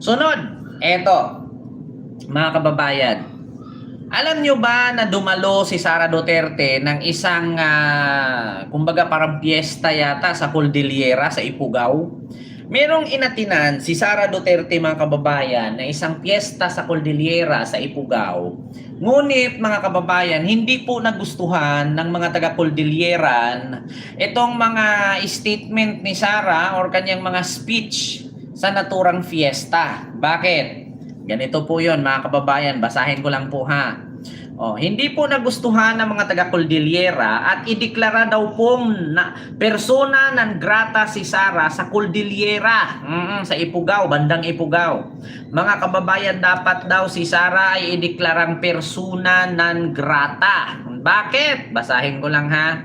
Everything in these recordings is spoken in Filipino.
Sunod, eto, mga kababayan. Alam nyo ba na dumalo si Sara Duterte ng isang, kumbaga parang piyesta yata sa Cordillera, sa Ifugao? Merong inatinan si Sara Duterte, mga kababayan, na isang piyesta sa Cordillera, sa Ifugao. Ngunit, mga kababayan, hindi po nagustuhan ng mga taga-Cordilleran itong mga statement ni Sara or kanyang mga speech sa naturang fiesta. Bakit? Ganito po yon, mga kababayan, basahin ko lang po ha. Hindi po nagustuhan ng mga taga-Cordillera at ideklara daw pong persona non grata si Sara sa Cordillera, sa Ifugao, bandang Ifugao. Mga kababayan, dapat daw si Sara ay ideklarang persona non grata. Bakit? Basahin ko lang ha.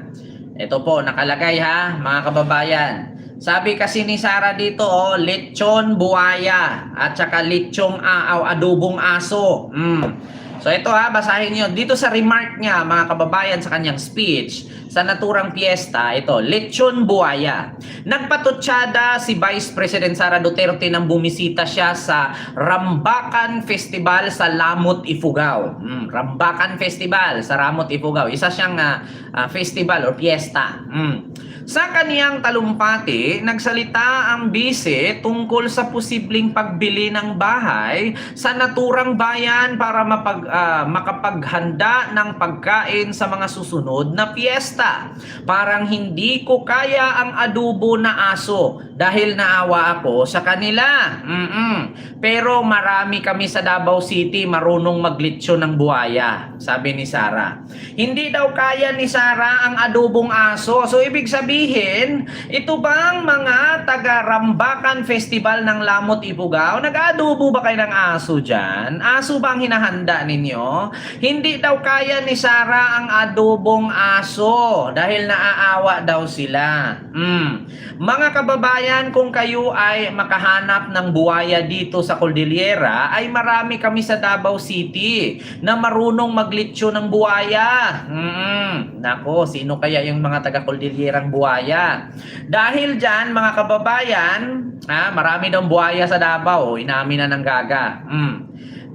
Ito po, nakalagay ha, mga kababayan. Sabi kasi ni Sara dito, lechon buhaya at saka lechong adobong aso. So ito ha, basahin niyo. Dito sa remark niya, mga kababayan, sa kanyang speech, sa naturang piyesta, ito, lechon buhaya. Nagpatutsyada si Vice President Sara Duterte nang bumisita siya sa Rambakan Festival sa Lamot, Ifugao. Rambakan Festival sa Lamot, Ifugao. Isa siyang festival or piyesta. Sa kaniyang talumpati, nagsalita ang bise tungkol sa posibleng pagbili ng bahay sa naturang bayan para makapaghanda ng pagkain sa mga susunod na piyesta. Parang hindi ko kaya ang adobo na aso dahil naawa ako sa kanila. Pero marami kami sa Davao City marunong maglitsyon ng buhaya, sabi ni Sara. Hindi daw kaya ni Sara ang adobong aso. So ibig sabihin, ito bang mga taga-Rambakan Festival ng Lamot, Ifugao, nag-adobo ba kayo ng aso dyan? Aso ba ang hinahanda ninyo? Hindi daw kaya ni Sara ang adobong aso dahil naaawa daw sila. Mga kababayan, kung kayo ay makahanap ng buhaya dito sa Cordillera, ay marami kami sa Davao City na marunong maglitsyo ng buhaya. Nako, sino kaya yung mga taga-Cordillerang buhaya? Dahil dyan, mga kababayan, marami daw buhaya sa Davao, inamin na ng gaga.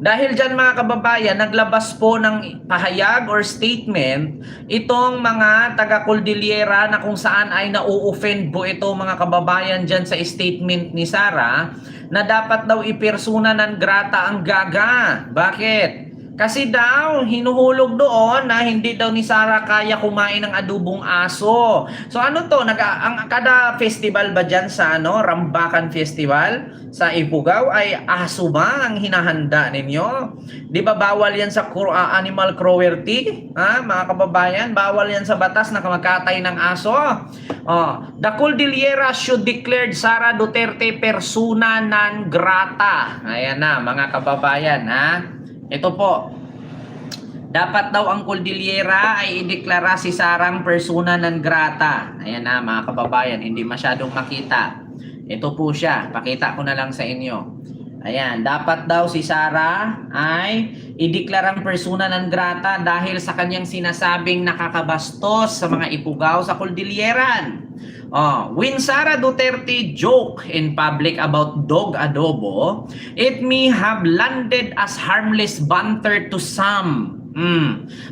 Dahil dyan, mga kababayan, naglabas po ng pahayag or statement itong mga taga-Cordillera na kung saan ay nau-offend po ito, mga kababayan, dyan sa statement ni Sara na dapat daw ipersona non grata ang gaga. Bakit? Kasi daw, hinuhulog doon na hindi daw ni Sara kaya kumain ng adobong aso. So ano to? Kada festival ba dyan sa Rambakan Festival sa Ifugao ay aso ba ang hinahanda ninyo? Di ba bawal yan sa animal cruelty? Mga kababayan, bawal yan sa batas na magkatay ng aso. The Cordillera should declare Sara Duterte persona non grata. Ayan na, mga kababayan, Ito po, dapat daw ang Cordillera ay ideklara si Sarang persona non grata. Ayan na, mga kababayan, hindi masyadong makita. Ito po siya, pakita ko na lang sa inyo. Ayan, dapat daw si Sara ay ideklarang persona non grata dahil sa kanyang sinasabing nakakabastos sa mga Ifugao sa Cordilleran. When Sara Duterte joke in public about dog adobo, it may have landed as harmless banter to some.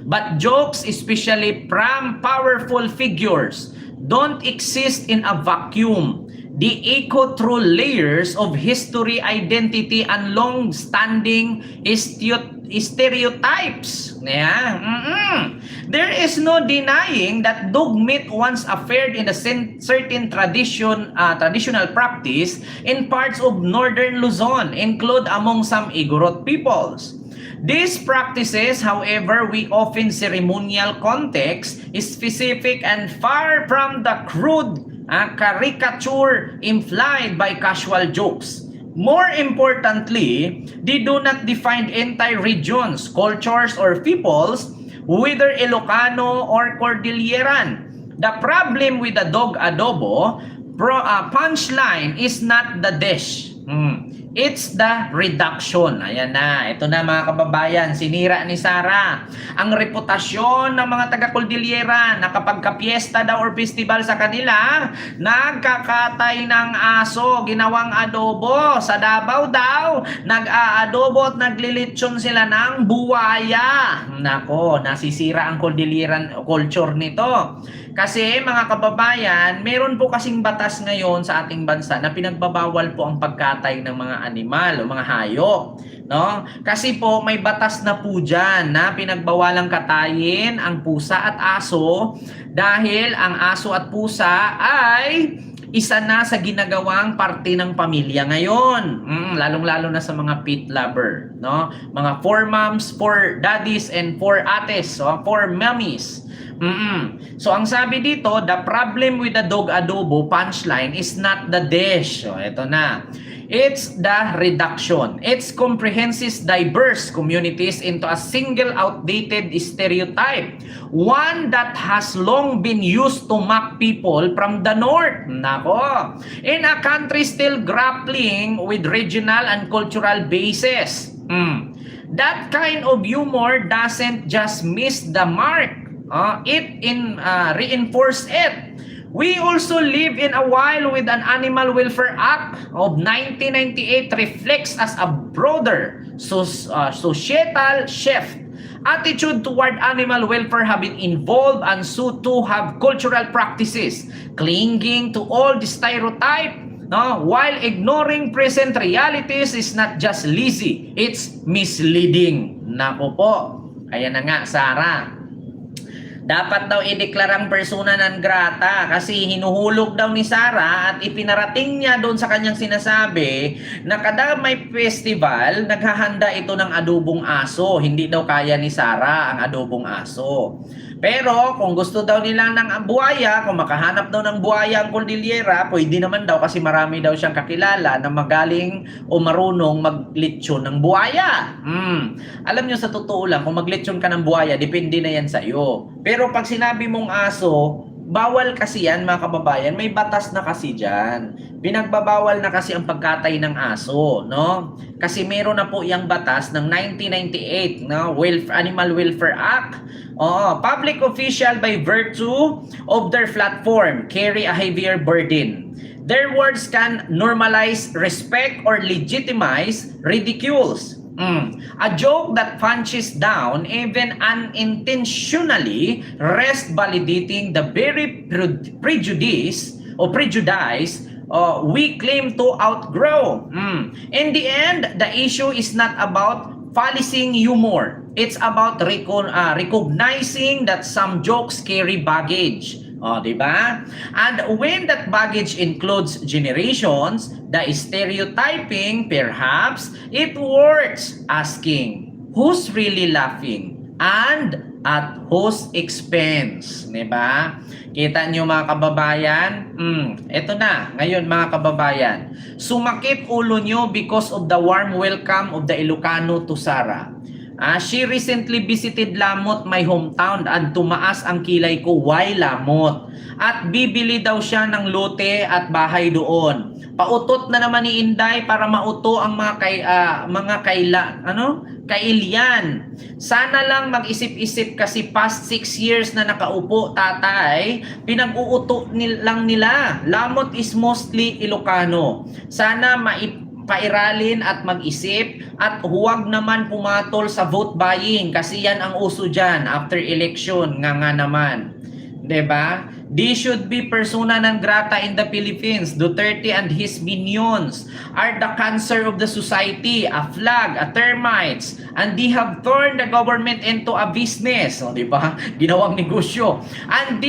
But jokes, especially from powerful figures, don't exist in a vacuum. They echo through layers of history, identity, and long-standing stereotypes. There is no denying that dog meat once appeared in a certain traditional practice in parts of northern Luzon, include among some Igorot peoples. These practices, however, we often ceremonial context, specific and far from the crude caricature implied by casual jokes. More importantly, they do not define entire regions, cultures, or peoples, whether Ilocano or Cordilleran. The problem with the dog adobo punchline is not the dish. It's the reduction. Ayan na. Ito na mga kababayan. Sinira ni Sara ang reputasyon ng mga taga-Cordillera na kapag kapiesta daw or festival sa kanila, nagkakatay ng aso, ginawang adobo. Sa Davao daw, nag-aadobo at naglilitsyon sila ng buwaya. Nako, nasisira ang Cordilleran culture nito. Kasi mga kababayan, meron po kasing batas ngayon sa ating bansa na pinagbabawal po ang pagkatay ng mga animal o mga hayop, no? Kasi po may batas na po diyan na pinagbawalang katayin ang pusa at aso dahil ang aso at pusa ay isa na sa ginagawang parte ng pamilya ngayon. Lalong-lalo na sa mga pet lover, no? Mga 4 moms, 4 daddies and 4 ates, so 4 mommies. So ang sabi dito, the problem with the dog adobo punchline is not the dish. So ito na. It's the reduction. It comprehenses diverse communities into a single outdated stereotype. One that has long been used to mock people from the north. Nako. In a country still grappling with regional and cultural bases. That kind of humor doesn't just miss the mark. It reinforced it. We also live in a while with an Animal Welfare Act of 1998 reflects as a broader societal shift. Attitude toward animal welfare have been involved and so too have cultural practices, clinging to all the stereotype, no, while ignoring present realities is not just lazy, it's misleading. Nako po. Ayan na nga, Sara. Dapat daw ideklarang persona non grata kasi hinuhulog daw ni Sara at ipinarating niya doon sa kanyang sinasabi na kada may festival, naghahanda ito ng adobong aso. Hindi daw kaya ni Sara ang adobong aso. Pero kung gusto daw nila ng buhaya, kung makahanap daw ng buhaya ang Cordillera, pwede naman daw kasi marami daw siyang kakilala na magaling o marunong maglitsyon ng buhaya. Alam nyo sa totoo lang, kung maglitsyon ka ng buhaya, depende na yan sa iyo. Pero pag sinabi mong aso, bawal kasi yan mga kababayan, may batas na kasi dyan. Pinagbabawal na kasi ang pagkatay ng aso, no? Kasi meron na po yung batas ng 1998, no? Animal Welfare Act. Public official by virtue of their platform carry a heavier burden. Their words can normalize respect or legitimize ridicules. A joke that punches down even unintentionally risks validating the very prejudice we claim to outgrow. In the end, the issue is not about policing humor. It's about recognizing that some jokes carry baggage. Diba? And when that baggage includes generations, the stereotyping, perhaps, it worth asking, who's really laughing? And at whose expense? Diba? Kita nyo mga kababayan? Ito na, ngayon mga kababayan. Sumakit ulo nyo because of the warm welcome of the Ilocano to Sara. She recently visited Lamot, my hometown, at tumaas ang kilay ko, why Lamot? At bibili daw siya ng lote at bahay doon. Pautot na naman ni Inday para mauto ang kailyan. Sana lang mag-isip-isip kasi past 6 years na nakaupo tatay, pinag-uuto lang nila. Lamot is mostly Ilocano. Sana pairalin at mag-isip at huwag naman pumatol sa vote buying kasi yan ang uso dyan after election nga naman. Diba? This should be persona non grata in the Philippines. Duterte and his minions are the cancer of the society, a flag, a termites, and they have turned the government into a business. O, diba? Ginawang negosyo. And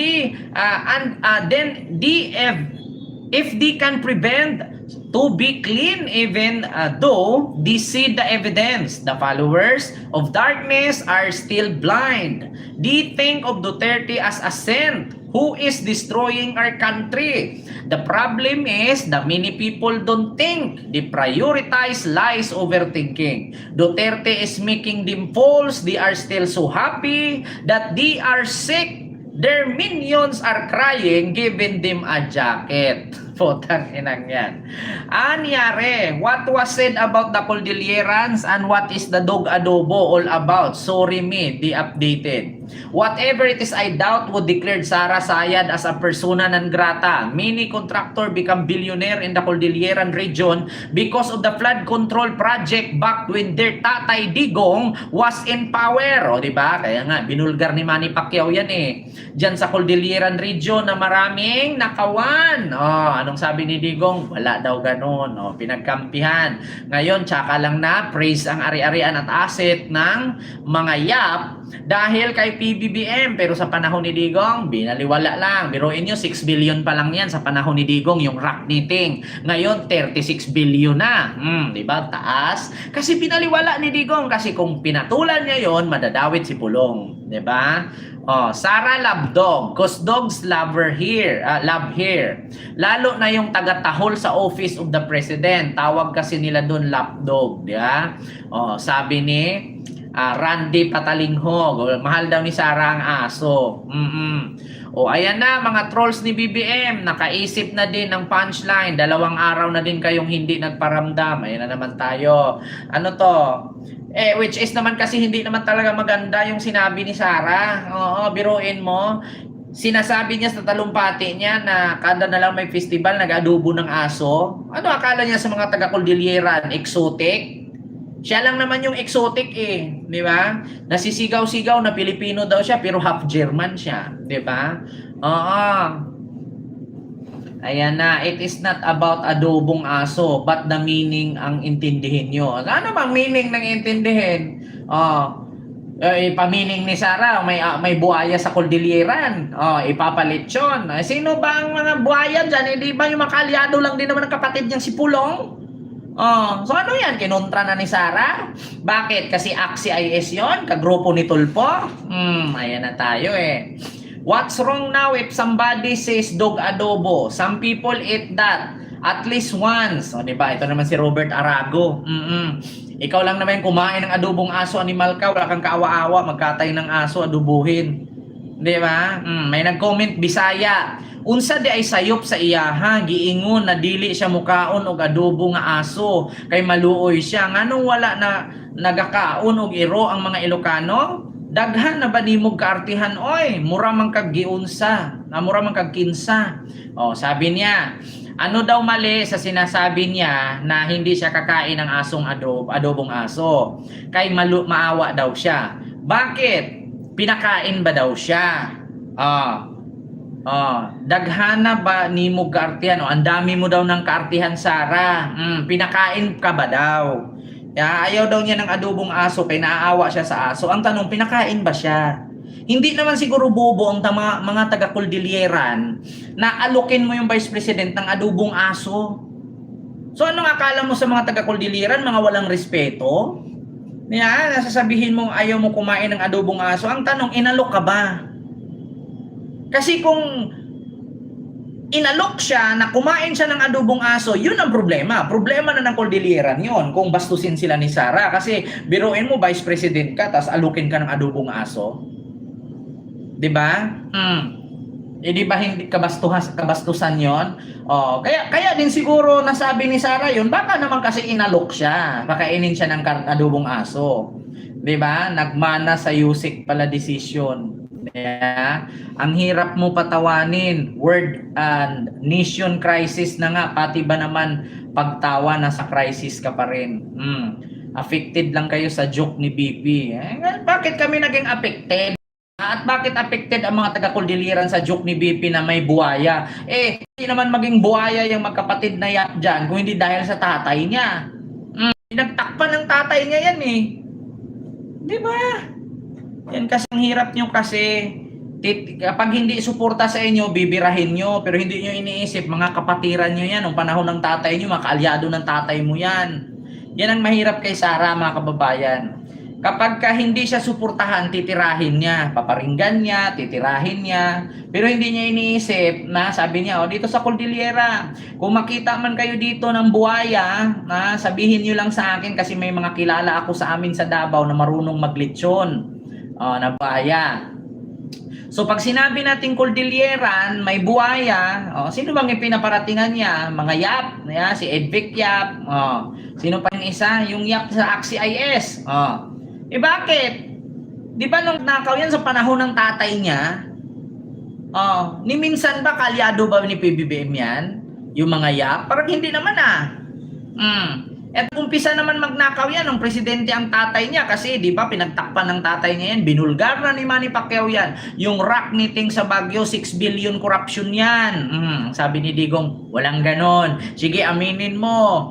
if they can prevent to be clean even though they see the evidence. The followers of darkness are still blind. They think of Duterte as a saint who is destroying our country. The problem is that many people don't think. They prioritize lies over thinking. Duterte is making them false. They are still so happy that they are sick. Their minions are crying, giving them a jacket. Putang inang yan. Anyari, what was said about the Cordillerans and what is the dog adobo all about? Sorry me, di updated. Whatever it is, I doubt would declared Sara Sayad as a persona non grata. Many contractor become billionaire in the Cordilleran region because of the flood control project back when their tatay Digong was in power. O, diba? Kaya nga, binulgar ni Manny Pacquiao yan eh. Diyan sa Cordilleran region na maraming nakawan. O, anong sabi ni Digong? Wala daw ganun. O, pinagkampihan. Ngayon, tsaka lang na praise ang ari-arian at asset ng mga yap dahil kay PBBM. Pero sa panahon ni Digong, binaliwala lang. Biruin nyo, 6 billion pa lang yan sa panahon ni Digong, yung rock knitting. Ngayon, 36 billion na. Diba? Taas. Kasi binaliwala ni Digong. Kasi kung pinatulan niya yon, madadawit si Pulong. Diba? Oh, Sara love dog, cause dogs love her here, love here. Lalo na yung taga-tahol sa office of the president, tawag kasi nila doon lapdog, di ba? Oh, sabi ni Randy Patalingho, mahal daw ni Sara ang aso. O ayan na mga trolls ni BBM, nakaisip na din ng punchline. 2 araw na din kayong hindi nagparamdam. Ayan na naman tayo. Ano to? Which is naman kasi hindi naman talaga maganda yung sinabi ni Sara. Oo, biruin mo. Sinasabi niya sa talumpati niya na kada na lang may festival, nag-adobo ng aso. Ano akala niya sa mga taga-Cordilleran? Exotic? Siya lang naman yung exotic eh, di ba? Nasisigaw-sigaw na Pilipino daw siya pero half German siya, di ba? Oo. Ayan na, it is not about adobong aso, but the meaning ang intindihin nyo. Ano bang meaning ng intindihin? Ipamining ni Sara, may buhaya sa Cordilleran. Ipapalit yun. Sino ba ang mga buhaya dyan? Hindi ba yung makalyado lang din naman ng kapatid niyang si Pulong? So ano yan? Kinontra na ni Sara? Bakit? Kasi AXI-IS yun? Kagrupo ni Tulpo? Ayan na tayo eh. What's wrong now if somebody says dog adobo? Some people eat that at least once. O diba? Ito naman si Robert Arago. Ikaw lang naman kumain ng adobong aso, animal ka, wala kang kaawa-awa, magkatay ng aso, adubuhin. Diba? May nag-comment, Bisaya. Unsa di ay sayop sa iyaha, giingon na dili siya mukaon og adobo nga aso, kay maluoy siya. Nganong wala na nagakaon og iro ang mga Ilocano? Daghan na ba nimog kaartihan oy? Mura man kag giunsa, mura man kag kinsa. Sabi niya, ano daw mali sa sinasabi niya na hindi siya kakain ng adobong aso? Kay maawa daw siya. Bakit? Pinakain ba daw siya? Daghana ba nimog kaartihan? Ang dami mo daw ng kaartihan, Sara. Pinakain ka ba daw? Ayaw daw niya ng adobong aso kay naaawa siya sa aso. Ang tanong, pinakain ba siya? Hindi naman siguro bobo ang mga taga-Cordilleran na alukin mo yung Vice President ng adobong aso. So anong akala mo sa mga taga-Cordilleran? Mga walang respeto? Nasasabihin mo ayaw mo kumain ng adobong aso. Ang tanong, inalok ka ba? Kasi kung inalok siya na kumain siya ng adobong aso, yun ang problema. Problema na ng Cordilleran yun kung bastusin sila ni Sara. Kasi biruin mo, Vice President ka, tapos alukin ka ng adobong aso. Diba? Di ba hindi kabastusan yon? Kaya din siguro nasabi ni Sara yun, baka naman kasi inalok siya. Pakainin siya ng adobong aso. Diba? Nagmana sa Yusik pala decision. Ang hirap mo patawanin. World and nation crisis na nga, pati ba naman pagtawa nasa crisis ka pa rin. Affected lang kayo sa joke ni BP. Bakit kami naging affected? At bakit affected ang mga taga-Cordilleran sa joke ni BP na may buhaya? Hindi naman maging buhaya yung magkapatid na yap dyan kung hindi dahil sa tatay niya. Nagtakpan ng tatay niya yan eh. Di ba? Yan kasi ang hirap nyo kasi kapag hindi suporta sa inyo, bibirahin nyo. Pero hindi nyo iniisip, mga kapatiran nyo yan. Nung panahon ng tatay nyo, mga kaalyado ng tatay mo yan. Yan ang mahirap kay Sara, mga kababayan. Kapag hindi siya suportahan, titirahin niya. Paparinggan niya, titirahin niya. Pero hindi niya iniisip na sabi niya, dito sa Cordillera, kung makita man kayo dito ng buhaya, sabihin niyo lang sa akin kasi may mga kilala ako sa amin sa Davao na marunong maglitsyon. Na buhaya. So pag sinabi natin Cordilleran, may buhaya, sino bang ipinaparatingan niya? Mga Yap, si Edvic Yap, sino pa yung isa? Yung Yap sa AXIS. Bakit? Di ba nung nakaw yan sa panahon ng tatay niya, ni minsan ba kalyado ba ni PBBM yan? Yung mga Yap? Parang hindi naman At umpisa naman magnakaw yan ng presidente ang tatay niya kasi di ba pinagtakpan ng tatay niya yan, binulgar na ni Manny Pacquiao yan. Yung rock meeting sa Baguio, 6 billion corruption yan. Sabi ni Digong, walang ganon. Sige, aminin mo.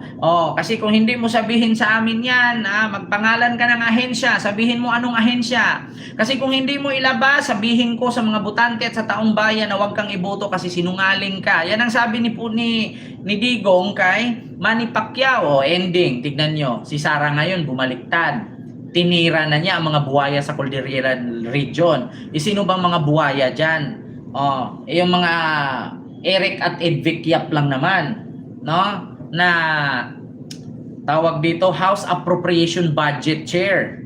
Kasi kung hindi mo sabihin sa amin yan, magpangalan ka ng ahensya, sabihin mo anong ahensya. Kasi kung hindi mo ilabas, sabihin ko sa mga butante at sa taong bayan na huwag kang iboto kasi sinungaling ka. Yan ang sabi ni Digong kay Manny Pacquiao. Ending, tignan nyo, si Sara ngayon bumaliktad. Tinira na niya ang mga buhaya sa Cordilleran region. Sino bang mga buhaya dyan? Yung mga Eric at Edvic Yap lang naman, no? Na tawag dito House Appropriation Budget Chair.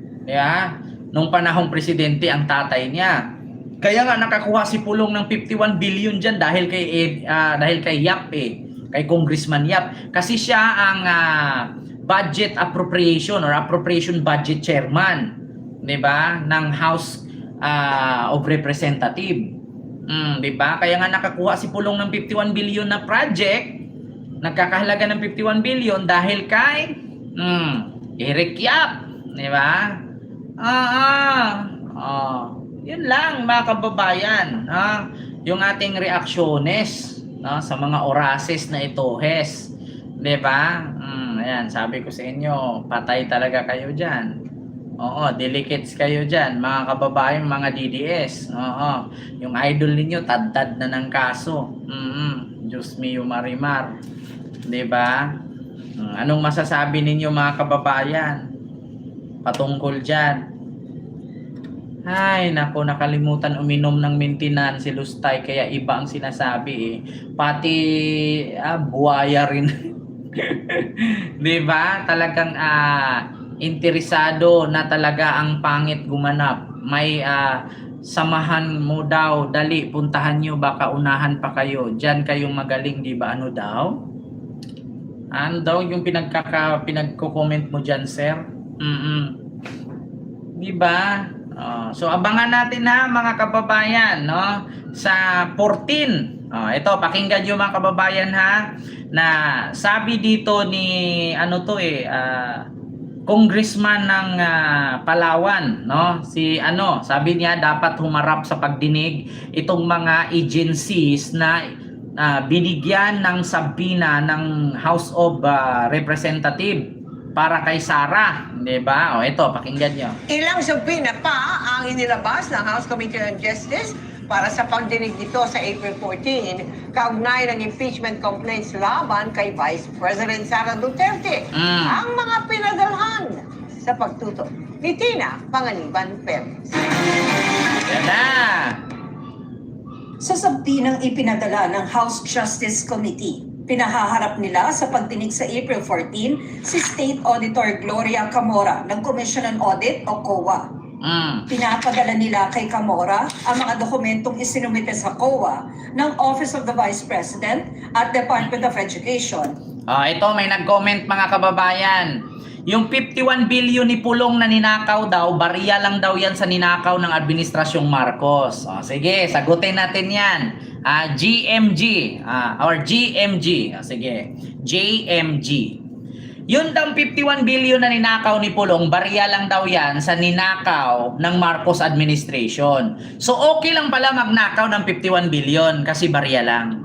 Nung panahong presidente ang tatay niya. Kaya nga nakakuha si Pulong ng 51 billion dyan dahil kay Yap kay Congressman Yap. Kasi siya ang budget appropriation or appropriation budget chairman, 'di ba? Ng House of Representative. 'Di ba? Kaya nga nakakuha si Pulong ng 51 billion na project, nagkakahalaga ng 51 billion dahil kay Eric Yap, 'di ba? Yun lang mga kababayan, yung ating reaksyones sa mga orases na itohes, 'di ba? Ayan, sabi ko sa inyo, patay talaga kayo diyan. Delicates kayo diyan, mga kababayan, mga DDS. Yung idol ninyo tad-tad na ng kaso. Diyos mio Marimar. 'Di ba? Anong masasabi ninyo mga kababayan patungkol diyan? Ay, nako, nakalimutan uminom ng maintenance si Lustay kaya iba ang sinasabi Pati buhaya rin. 'Di ba? Talagang interesado na talaga ang pangit gumanap. May samahan mo daw, dali puntahan niyo baka unahan pa kayo. Diyan kayong magaling, 'di ba? Ano daw? Ano daw yung pinagko-comment mo diyan, sir? 'Di ba? So abangan natin mga kababayan, no? Sa 14. Ito, pakinggan niyo mga kababayan na sabi dito ni congressman ng Palawan, no? Sabi niya dapat humarap sa pagdinig itong mga agencies na binigyan ng sabina ng House of Representative para kay Sara, 'di ba? Ito, pakinggan niyo. Ilang subpoena pa ang inilabas ng House Committee on Justice para sa pagdinig nito sa April 14, kaugnay ng impeachment complaints laban kay Vice President Sara Duterte. Ang mga pinadalhan sa pagtuto ni Tina Panganiban Perez. Yan na! Sa sabtinang ipinadala ng House Justice Committee, pinahaharap nila sa pagdinig sa April 14 si State Auditor Gloria Camora ng Commission on Audit o COA. Pinapadala nila kay Camora ang mga dokumentong isinumite sa COA ng Office of the Vice President at Department of Education. Ito, may nag-comment mga kababayan. Yung 51 billion ni Pulong na ninakaw daw, barya lang daw yan sa ninakaw ng Administrasyong Marcos. Sige, sagutin natin yan. GMG or GMG. Sige, JMG. Yun daw 51 billion na ninakaw ni Pulong, barya lang daw yan sa ninakaw ng Marcos administration. So okay lang pala magnakaw ng 51 billion kasi barya lang.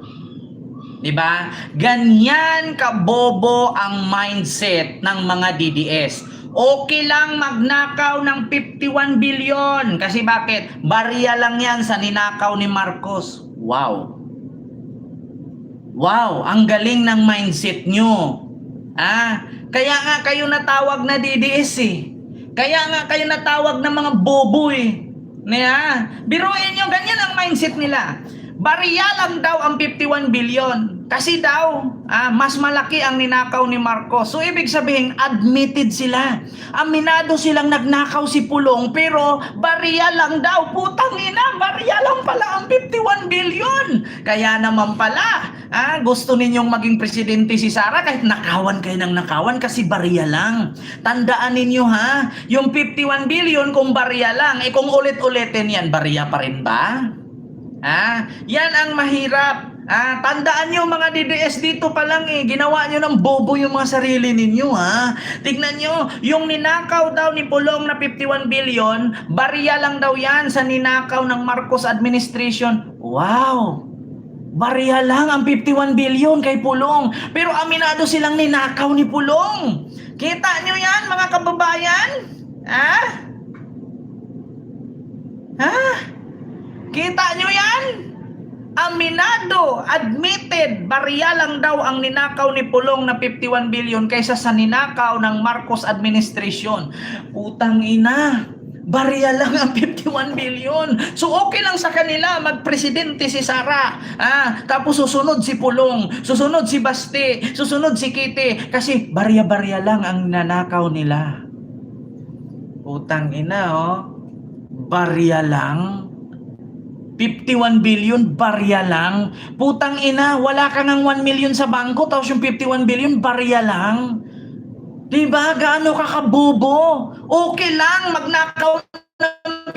'Di ba? Ganyan kabobo ang mindset ng mga DDS. Okay lang magnakaw ng 51 billion kasi bakit? Barya lang yan sa ninakaw ni Marcos. Wow. Wow, ang galing ng mindset nyo. Kaya nga kayo natawag na DDS Kaya nga kayo natawag na mga bobo Biruin nyo, ganyan ang mindset nila. Barya lang daw ang 51 billion. Kasi daw, mas malaki ang ninakaw ni Marcos. So, ibig sabihin, admitted sila. Aminado silang nagnakaw si Pulong, pero barya lang daw. Putang ina, barya lang pala ang 51 billion. Kaya naman pala, gusto ninyong maging presidente si Sara kahit nakawan kayo ng nakawan kasi barya lang. Tandaan ninyo ha, yung 51 billion kung barya lang, kung ulit-ulitin yan, barya pa rin ba? Yan ang mahirap. Tandaan nyo mga DDS dito pa lang ginawa nyo ng bobo yung mga sarili ninyo Tignan nyo, yung ninakaw daw ni Pulong na 51 billion, barya lang daw yan sa ninakaw ng Marcos administration. Wow! Barya lang ang 51 billion kay Pulong. Pero aminado silang ninakaw ni Pulong. Kita nyo yan mga kababayan? Kita nyo yan? Aminado, admitted, barya lang daw ang ninakaw ni Pulong na 51 billion kaysa sa ninakaw ng Marcos administration. Putang ina, barya lang ang 51 billion. So okay lang sa kanila magpresidente si Sara. Tapos susunod si Pulong, susunod si Baste, susunod si Kitty kasi barya-barya lang ang nanakaw nila. Putang ina barya lang. 51 billion, barya lang. Putang ina, wala ka ng 1 million sa bangko, tapos yung 51 billion, barya lang. Diba? Gaano ka kabobo? Okay lang, magnakaw ng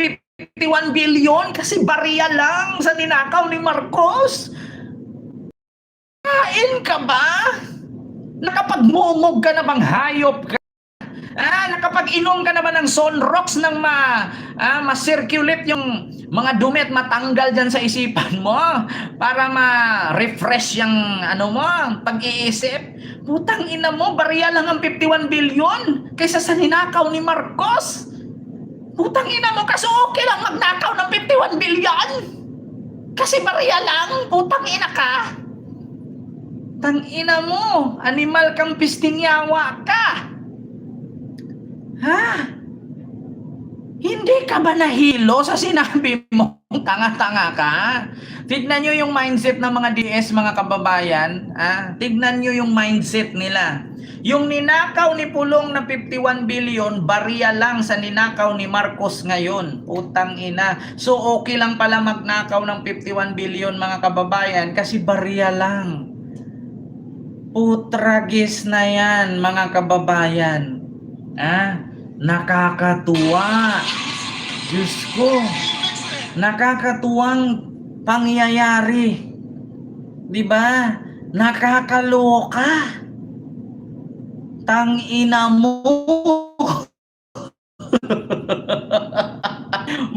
51 billion kasi barya lang sa ninakaw ni Marcos. Kain ka ba? Nakapagmumog ka na bang hayop ka? Nakapag-inom ka naman ng Sonrox nang ma-circulate yung mga dumi at matanggal dyan sa isipan mo para ma-refresh yung pag-iisip. Putang ina mo, barya lang ang 51 billion kaysa sa ninakaw ni Marcos. Putang ina mo, kasi okay lang magnakaw ng 51 billion kasi barya lang. Putang ina ka. Tang ina mo, animal kang pisting yawa ka. Hindi ka ba nahilo sa sinabi mo? Tanga-tanga ka? Tignan nyo yung mindset ng mga DS, mga kababayan. Tignan nyo yung mindset nila. Yung ninakaw ni Pulong na 51 billion, barya lang sa ninakaw ni Marcos ngayon. Putang ina. So okay lang pala magnakaw ng 51 billion mga kababayan kasi barya lang. Putragis na yan mga kababayan. Nakakatuwa. Diyos ko. Nakakatuwang pangyayari. Diba? Nakakaloka. Tangina mo.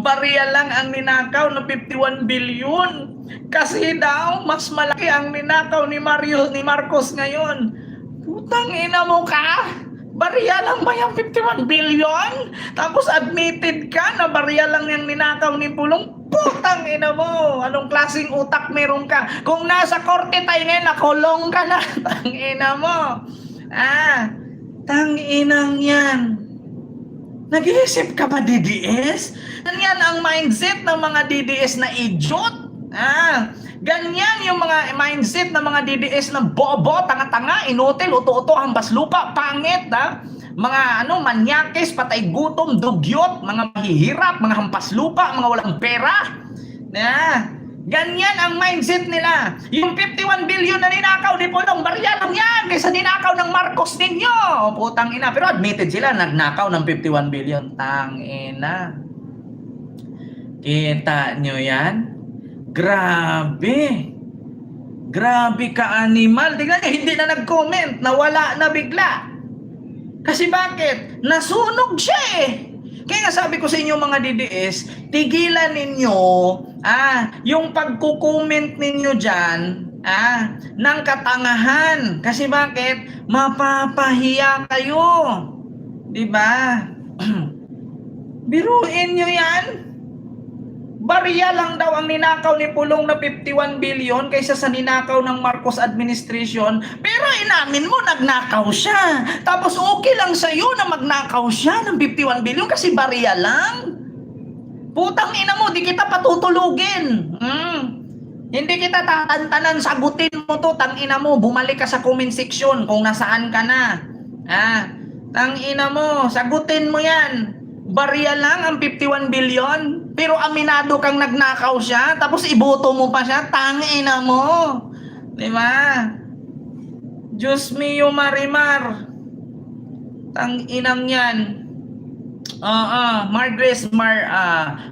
Barya lang ang ninakaw na 51 billion. Kasi daw, mas malaki ang ninakaw ni Marcos ngayon. Putang ina mo ka. Barya lang ba yung 51 billion? Tapos admitted ka na barya lang yung ninakaw ni Pulong? Putang ina mo! Anong klaseng utak meron ka? Kung nasa korte tayo ngayon, nakulong ka na. Tang ina mo. Tang inang yan. Nag-iisip ka ba, DDS? Yan ang mindset ng mga DDS na idiot. Ganyan yung mga mindset ng mga DDS na bobo, tanga-tanga, inutil, uto-uto, hambas lupa, pangit, mga manyakis, patay gutom, dugyot, mga mahihirap, mga hampas lupa, mga walang pera. Ganyan ang mindset nila. Yung 51 billion na ninakaw ni Pulong, barya lang yan kaysa ninakaw ng Marcos ninyo. Putang ina. Pero admitted sila, nagnakaw ng 51 billion. Tang ina. Kita nyo yan? Grabe. Grabe ka, animal. Tingnan nyo, hindi na nag-comment. Nawala na bigla. Kasi bakit? Nasunog siya Kaya nga sabi ko sa inyo mga DDS, tigilan ninyo yung pagko-comment ninyo dyan ng katangahan. Kasi bakit? Mapapahiya kayo. Diba? Biruin nyo yan. Barya lang daw ang ninakaw ni Pulong na 51 billion kaysa sa ninakaw ng Marcos administration. Pero inamin mo, nagnakaw siya. Tapos okay lang sa'yo na magnakaw siya ng 51 billion kasi barya lang. Putang ina mo, di kita patutulugin. Hindi kita tatantanan, sagutin mo to, tangina mo, bumalik ka sa comment section kung nasaan ka na. Tangina mo, sagutin mo yan. Barya lang ang 51 billion, pero aminado kang nagnakaw siya, tapos iboto mo pa siya, tangina mo. Di ba? Diyos mio Marimar. Tanginang yan. Margres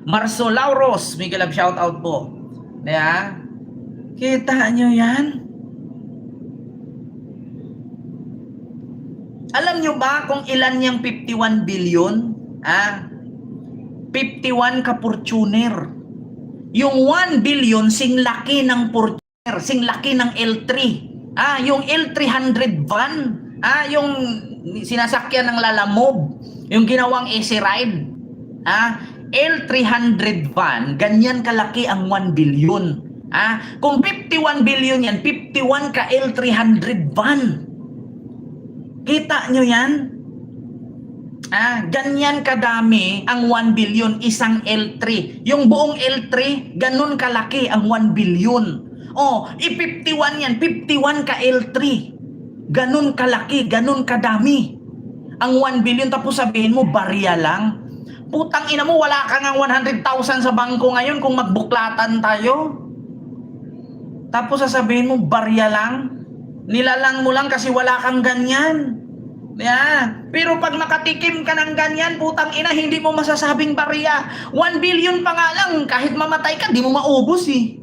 Marsolauros, Miguel Ab, shout out po. Diba? Kita nyo yan? Alam nyo ba kung ilan yung 51 billion? 51 ka Fortuner. Yung 1 billion sing laki ng Fortuner, sing laki ng L3. Yung L300 van, yung sinasakyan ng Lalamove, yung ginawang AC Ride. L300 van, ganyan kalaki ang 1 billion. Kung 51 billion yan, 51 ka L300 van. Kita nyo yan? Ganyan kadami ang 1 billion, isang L3. Yung buong L3, ganun kalaki ang 1 billion. I-51 yan, 51 ka L3. Ganun kalaki, ganun kadami ang 1 billion, tapos sabihin mo, barya lang. Putang ina mo, wala ka nga 100,000 sa bangko ngayon kung magbuklatan tayo. Tapos sasabihin mo, barya lang. Nilalang mo lang kasi wala kang ganyan. Pero pag nakatikim ka ng ganyan, putang ina, hindi mo masasabing barya. 1 billion pa nga lang, kahit mamatay ka, di mo maubos eh.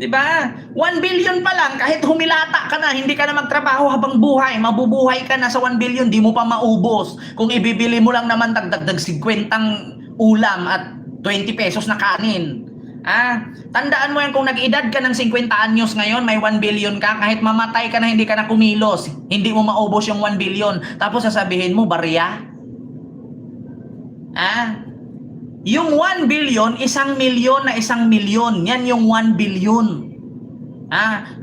Diba? 1 billion pa lang, kahit humilata ka na, hindi ka na magtrabaho habang buhay, mabubuhay ka na sa 1 billion, di mo pa maubos. Kung ibibili mo lang naman dagdag 50 ulam at 20 pesos na kanin. Tandaan mo yan, kung nag-edad ka ng 50 anyos ngayon, may 1 billion ka, kahit mamatay ka na, hindi ka na kumilos, hindi mo maubos yung 1 billion. Tapos sasabihin mo, barya? Yung 1 billion, 1 milyon na 1 milyon. Yan yung 1 billion.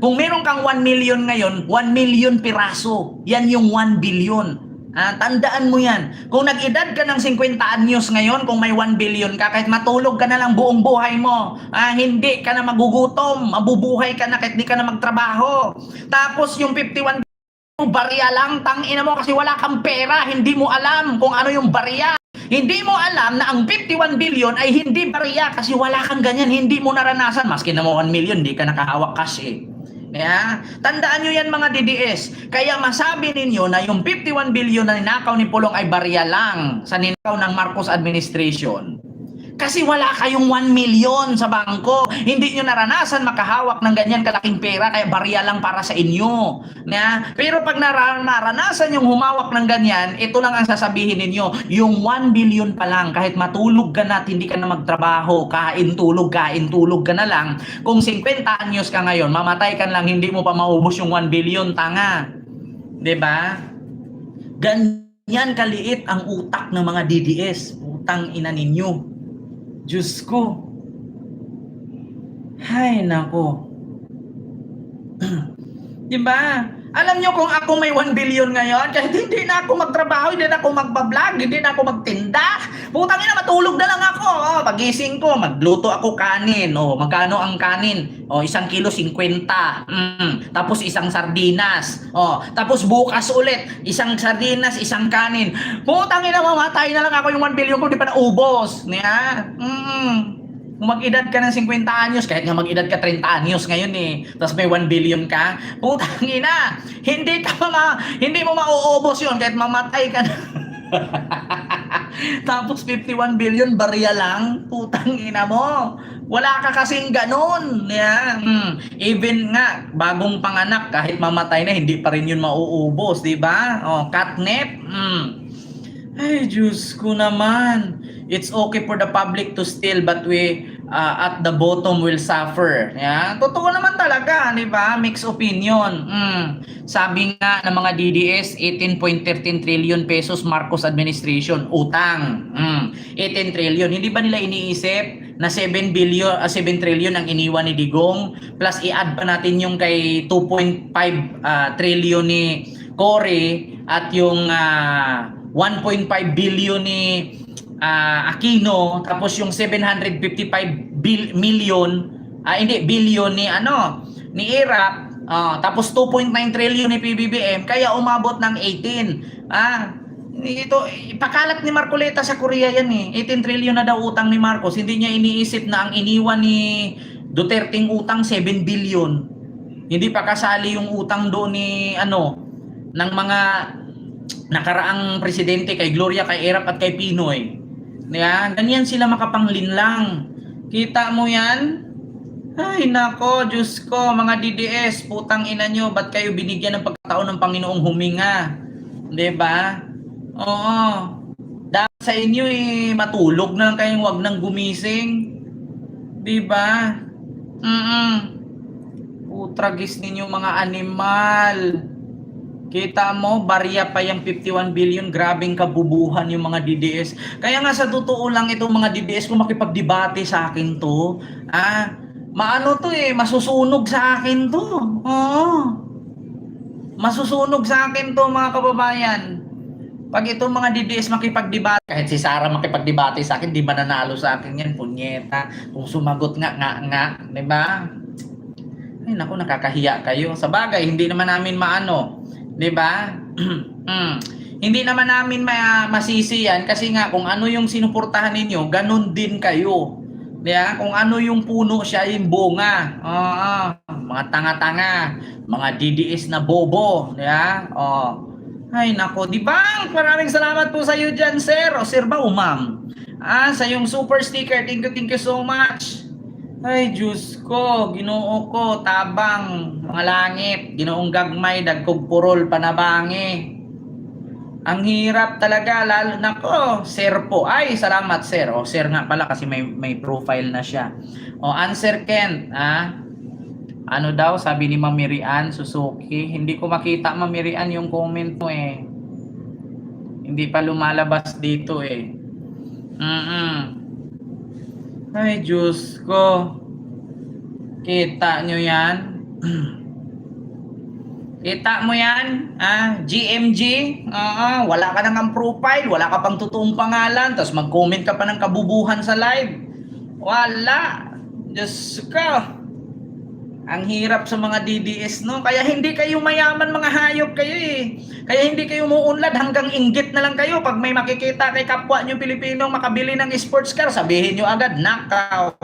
Kung meron kang 1 million ngayon, 1 million piraso. Yan yung 1 billion. Tandaan mo yan. Kung nag-edad ka ng 50 anyos ngayon, kung may 1 billion ka, kahit matulog ka na lang buong buhay mo, hindi ka na magugutom, mabubuhay ka na kahit di ka na magtrabaho. Tapos yung 51 billion, barya lang, tangina mo kasi wala kang pera, hindi mo alam kung ano yung barya. Hindi mo alam na ang 51 billion ay hindi barya kasi wala kang ganyan, hindi mo naranasan. Maski na mo 1 million, di ka nakahawak cash eh. Tandaan nyo yan mga DDS. Kaya masabi ninyo na yung 51 billion na ninakaw ni Pulong ay barya lang sa ninakaw ng Marcos administration. Kasi wala kayong 1 million sa bangko. Hindi nyo naranasan makahawak ng ganyan kalaking pera, kaya barya lang para sa inyo. Pero pag naranasan yung humawak ng ganyan, ito lang ang sasabihin ninyo, yung 1 billion pa lang, kahit matulog ka na at hindi ka na magtrabaho, kain tulog ka na lang, kung 50 anyos ka ngayon, mamatay ka lang, hindi mo pa maubos yung 1 billion, tanga. Diba? Ganyan kaliit ang utak ng mga DDS. Utang ina ninyo. Diyos ko. Hay nako. Diba? Alam nyo kung ako may 1 billion ngayon, kahit hindi na ako magtrabaho, hindi na ako magbablog, hindi na ako magtinda, putang ina, matulog na lang ako. Pagising ko, magluto ako kanin. Magkano ang kanin? 1 kilo 50. Tapos isang sardinas. Tapos bukas ulit, isang sardinas, isang kanin. Putang ina, mamatay na lang ako yung 1 billion ko, di pa naubos. Kung mag-edad ka ng 50 anyos, kahit nga mag-edad ka 30 anyos ngayon tapos may 1 billion ka, putang ina, hindi mo mauubos yun kahit mamatay ka na. Tapos 51 billion, barya lang, putang ina mo. Wala ka kasing ganun. Even nga, bagong panganak, kahit mamatay na, hindi pa rin yun mauubos, di ba? Catnip. Ay, Diyos ko naman. It's okay for the public to steal, but we at the bottom will suffer. Totoo naman talaga, di ba? Mixed opinion. Sabi nga ng mga DDS, 18.13 trillion pesos Marcos administration utang. 18 trillion. Hindi ba nila iniisip na 7 trillion ang iniwan ni Digong, plus i-add pa natin yung kay 2.5 trillion ni Cory at yung 1.5 billion ni Aquino, tapos yung 755 billion ni ni IRAP, tapos 2.9 trillion ni PBBM, kaya umabot ng 18. Ito, ipakalat ni Marcoleta sa Korea yan eh. 18 trillion na daw utang ni Marcos. Hindi niya iniisip na ang iniwan ni Duterteng utang 7 billion. Hindi pa kasali yung utang doon ni ng mga nakaraang presidente kay Gloria, kay Erap at kay Pinoy. Ganyan sila makapanglinlang. Kita mo yan? Ay nako, Diyos ko, mga DDS, putang ina nyo, ba't kayo binigyan ng pagkataon ng Panginoong huminga? Diba? Oo. Dapat sa inyo matulog na lang kayong wag nang gumising. Diba? Putragis ninyo mga animal. Kita mo, barya pa yung 51 billion, grabing kabubuhan yung mga DDS. Kaya nga sa totoo lang itong mga DDS, kung makipagdebate sa akin to, maano to masusunog sa akin to. Oo. Masusunog sa akin to mga kababayan. Pag itong mga DDS makipagdebate, kahit si Sara makipagdebate sa akin, di mananalo sa akin yan, punyeta. Kung sumagot nga, diba? Ay naku, nakakahiya kayo. Sa bagay, hindi naman namin diba? Hindi naman namin masisi yan kasi nga kung ano yung sinuportahan ninyo, ganun din kayo. Diba? Kung ano yung puno, siya yung bunga. Mga tanga-tanga, mga DDS na bobo. Diba? Ay nako, di ba? Maraming salamat po sa iyo dyan, sir. O sir ba o ma'am? Sa yung super sticker, thank you so much. Ay, Diyos ko, Ginoo ko, tabang, mga langit, Ginoong gagmay, dagkog purol, panabangi. Ang hirap talaga, lalo na sir po. Ay, salamat sir. O, sir nga pala kasi may profile na siya. O, answer Kent, ano daw, sabi ni Mamirian Suzuki, hindi ko makita Mamirian yung comment mo Hindi pa lumalabas dito Ay, Diyos ko. Kita nyo yan? Kita mo yan? GMG? Wala ka nang profile, wala ka pang totoong pangalan, tapos mag-comment ka pa ng kabubuhan sa live. Wala. Diyos ko. Ang hirap sa mga DDS, no? Kaya hindi kayo mayaman, mga hayop kayo Kaya hindi kayo muunlad, hanggang inggit na lang kayo. Pag may makikita kay kapwa nyo Pilipinong makabili ng sports car, sabihin nyo agad, nakaw.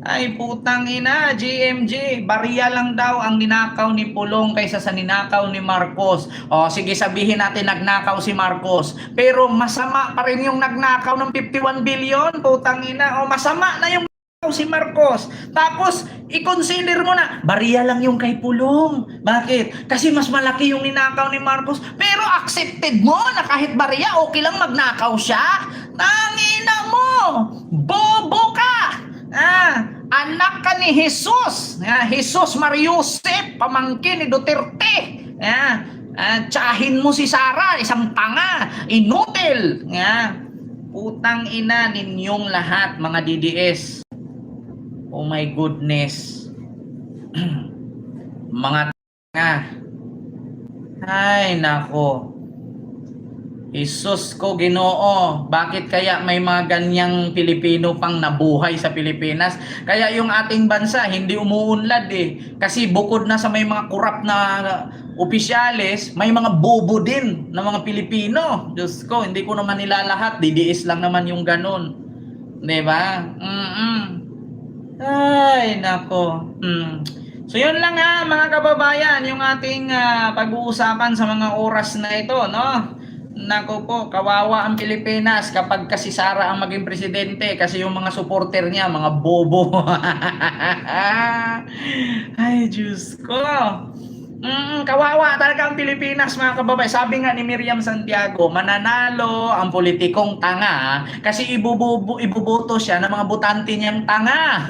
Ay, putang ina, GMG, barya lang daw ang ninakaw ni Pulong kaysa sa ninakaw ni Marcos. O, sige, sabihin natin nagnakaw si Marcos. Pero masama pa rin yung nagnakaw ng 51 billion, putang ina. O, masama na yung si Marcos. Tapos, i-consider mo na, barya lang yung kay Pulong. Bakit? Kasi mas malaki yung ninakaw ni Marcos. Pero accepted mo na kahit barya, okay lang magnakaw siya. Tangina mo! Bobo ka! Anak ka ni Jesus. Jesus Mariusep, pamangkin ni Duterte. Tsahin mo si Sara, isang tanga, inutil. Putang ina ninyong lahat, mga DDS. Oh my goodness. Mga tanga. Ay nako. Jesus ko, Ginoo, bakit kaya may mga ganyang Pilipino pang nabuhay sa Pilipinas? Kaya yung ating bansa hindi umuunlad Kasi bukod na sa may mga korap na opisyales, may mga bobo din na mga Pilipino. Diyos ko, hindi ko naman nilalahat. DDS lang naman yung ganun. Diba? Ay, nako. So yun lang mga kababayan, yung ating pag-uusapan sa mga oras na ito, no? Nako po, kawawa ang Pilipinas kapag kasi Sara ang maging presidente kasi yung mga supporter niya, mga bobo. Ay, Diyos ko. Kawawa talaga ang Pilipinas, mga kababayan. Sabi nga ni Miriam Santiago, mananalo ang politikong tanga kasi ibuboto siya ng mga botante niyang tanga.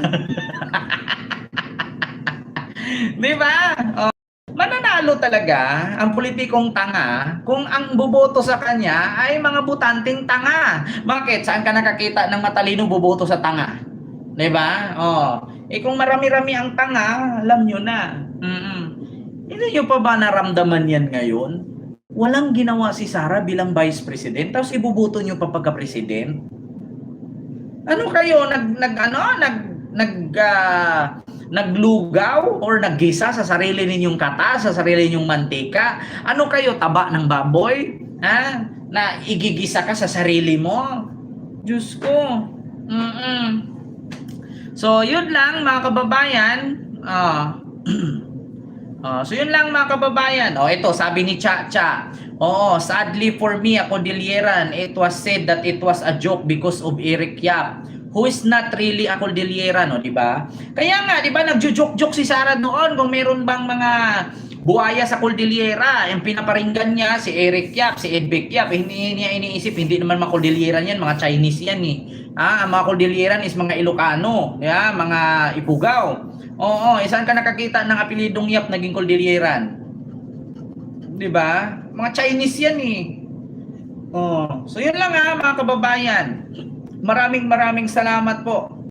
Di ba? Mananalo talaga ang politikong tanga kung ang boboto sa kanya ay mga botanteng tanga. Bakit? Saan ka nakakita ng matalino boboto sa tanga? Di ba? Kung marami-rami ang tanga, alam nyo na. Hindi nyo pa ba naramdaman yan ngayon? Walang ginawa si Sara bilang vice president, tapos ibuboto nyo pa pagka-president? Ano kayo naglugaw or naggisa sa sarili ninyong kata, sa sarili ninyong mantika? Ano kayo, taba ng baboy? Ha? Na igigisa ka sa sarili mo? Diyos ko. So, yun lang mga kababayan. So, yun lang mga kababayan. Ito, sabi ni Cha. Oo, sadly for me, a Cordilleran, it was said that it was a joke because of Eric Yap, who is not really a Cordilleran, di ba? Kaya nga, di ba, nagjo-joke-joke si Sara noon kung meron bang mga buhaya sa Cordillera. Yung pinaparinggan niya, si Eric Yap, si Edvic Yap, hindi niya iniisip, hindi naman mga Cordilleran yan, mga Chinese yan eh. Ang mga Cordilleran is mga Ilocano, mga Ifugao. Oo, saan ka nakakita ng apelidong Yap naging Cordilleran? 'Di ba? Mga Chinese 'yan eh. So 'yun lang mga kababayan. Maraming salamat po.